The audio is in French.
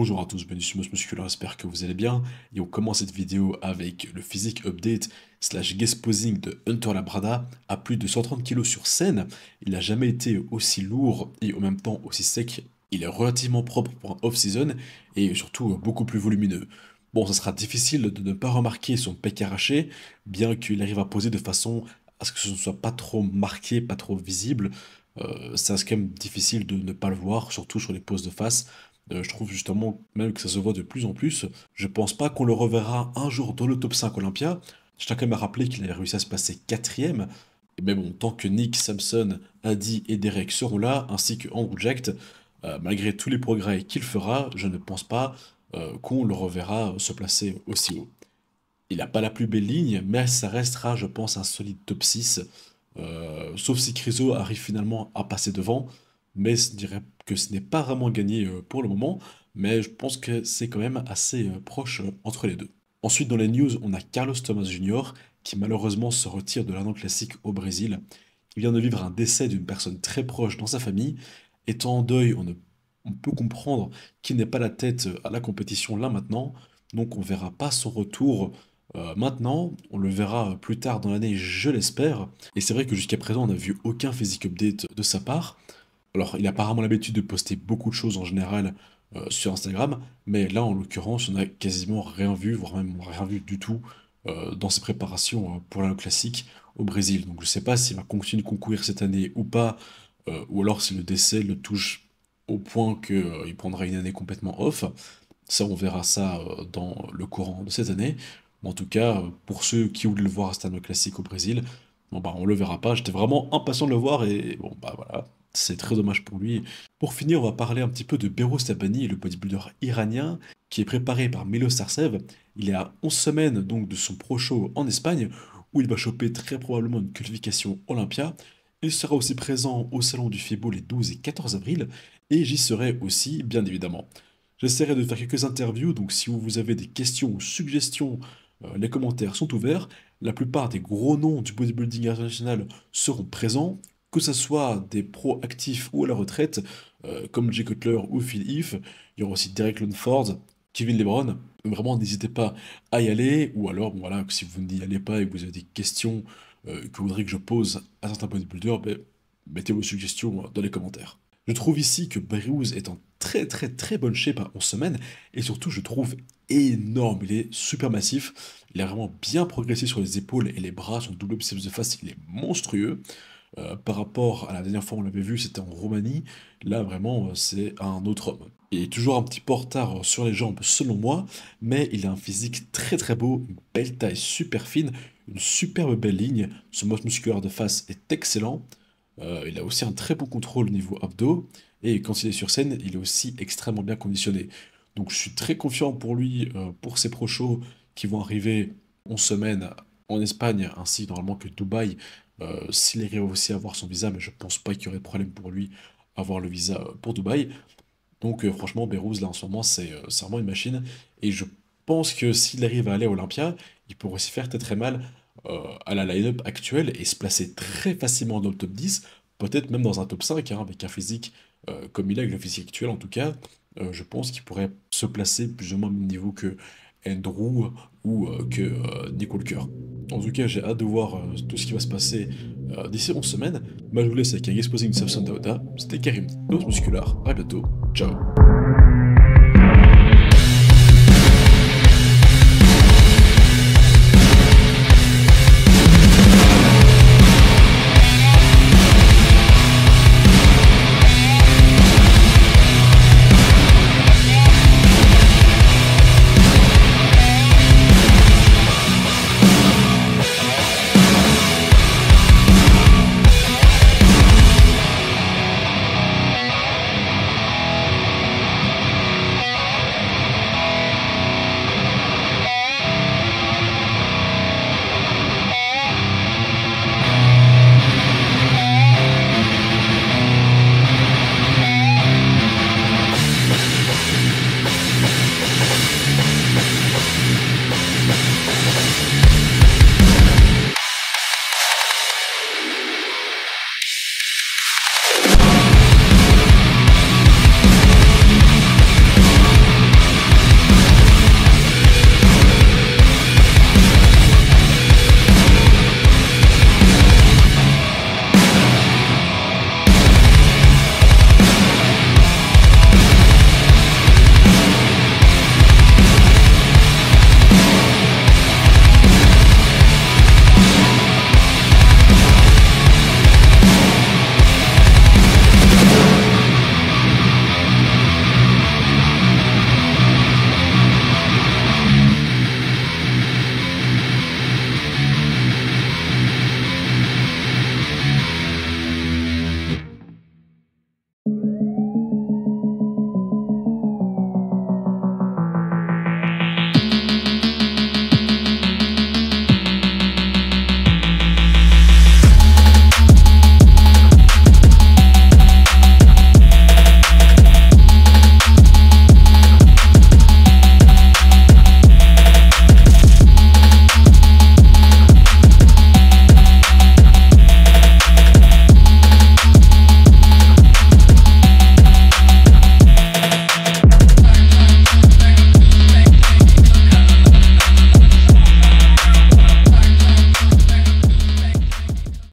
Bonjour à tous, bienvenue sur Moss Musculaire, j'espère que vous allez bien. Et on commence cette vidéo avec le physique update slash guest posing de Hunter Labrada à plus de 130 kg sur scène. Il n'a jamais été aussi lourd et en même temps aussi sec. Il est relativement propre pour un off-season et surtout beaucoup plus volumineux. Bon, ça sera difficile de ne pas remarquer son pec arraché, bien qu'il arrive à poser de façon à ce que ce ne soit pas trop marqué, pas trop visible. Ça reste quand même difficile de ne pas le voir, surtout sur les poses de face. Je trouve justement même que ça se voit de plus en plus. Je pense pas qu'on le reverra un jour dans le top 5 Olympia. Je tiens quand même à rappeler qu'il avait réussi à se passer quatrième. Mais bon, tant que Nick, Samson, Adi et Derek seront là, ainsi que Andrew Jacked, malgré tous les progrès qu'il fera, je ne pense pas qu'on le reverra se placer aussi haut. Il n'a pas la plus belle ligne, mais ça restera, je pense, un solide top 6. Sauf si Chryso arrive finalement à passer devant. Mais je dirais que ce n'est pas vraiment gagné pour le moment. Mais je pense que c'est quand même assez proche entre les deux. Ensuite, dans les news, on a Carlos Thomas Jr. qui malheureusement se retire de l'Arnold Classic au Brésil. Il vient de vivre un décès d'une personne très proche dans sa famille. Étant en deuil, on peut comprendre qu'il n'est pas la tête à la compétition là maintenant. Donc on verra pas son retour maintenant, on le verra plus tard dans l'année, je l'espère. Et c'est vrai que jusqu'à présent, on n'a vu aucun physique update de sa part. Alors, il a apparemment l'habitude de poster beaucoup de choses en général sur Instagram, mais là, en l'occurrence, on n'a quasiment rien vu, voire même rien vu du tout dans ses préparations pour la classique au Brésil. Donc, je ne sais pas s'il va continuer de concourir cette année ou pas, ou alors si le décès le touche au point qu'il prendra une année complètement off. Ça, on verra ça dans le courant de cette année. Mais en tout cas, pour ceux qui voulaient le voir à Stade Classique au Brésil, bon bah on le verra pas. J'étais vraiment impatient de le voir et bon bah voilà, c'est très dommage pour lui. Pour finir, on va parler un petit peu de Beros Tabani, le bodybuilder iranien, qui est préparé par Milos Sarcev. Il est à 11 semaines donc de son pro show en Espagne, où il va choper très probablement une qualification Olympia. Il sera aussi présent au salon du FIBO les 12 et 14 avril, et j'y serai aussi, bien évidemment. J'essaierai de faire quelques interviews, donc si vous avez des questions ou suggestions, les commentaires sont ouverts. La plupart des gros noms du bodybuilding international seront présents, que ce soit des pros actifs ou à la retraite, comme Jay Cutler ou Phil Heath. Il y aura aussi Derek Lundford, Kevin LeBron. Vraiment, n'hésitez pas à y aller, ou alors, bon, voilà, si vous n'y allez pas et que vous avez des questions que vous voudriez que je pose à certains bodybuilders, ben, mettez vos suggestions dans les commentaires. Je trouve ici que Berouz est en très très très bonne shape à 11 semaines, et surtout je trouve énorme, il est super massif, il a vraiment bien progressé sur les épaules et les bras, son double biceps de face il est monstrueux. Par rapport à la dernière fois on l'avait vu, c'était en Roumanie, là vraiment c'est un autre homme. Il est toujours un petit peu en retard sur les jambes selon moi, mais il a un physique très très beau, une belle taille super fine, une superbe belle ligne, son masse musculaire de face est excellent. Il a aussi un très bon contrôle au niveau abdos, et quand il est sur scène, il est aussi extrêmement bien conditionné. Donc je suis très confiant pour lui, pour ses pro shows qui vont arriver en semaine en Espagne, ainsi normalement que Dubaï, s'il arrive aussi à avoir son visa, mais je pense pas qu'il y aurait de problème pour lui avoir le visa pour Dubaï. Donc franchement, Berouz là en ce moment, c'est vraiment une machine, et je pense que s'il arrive à aller à Olympia, il pourrait aussi faire très très mal à la line-up actuelle et se placer très facilement dans le top 10, peut-être même dans un top 5, hein, avec un physique comme il a, avec le physique actuel en tout cas. Je pense qu'il pourrait se placer plus ou moins au même niveau que Andrew ou que Nick Walker. En tout cas, j'ai hâte de voir tout ce qui va se passer d'ici 11 semaines. Moi, je vous laisse avec un exposing de Samson Dauda. C'était Karim, Dose Muscular. À bientôt. Ciao.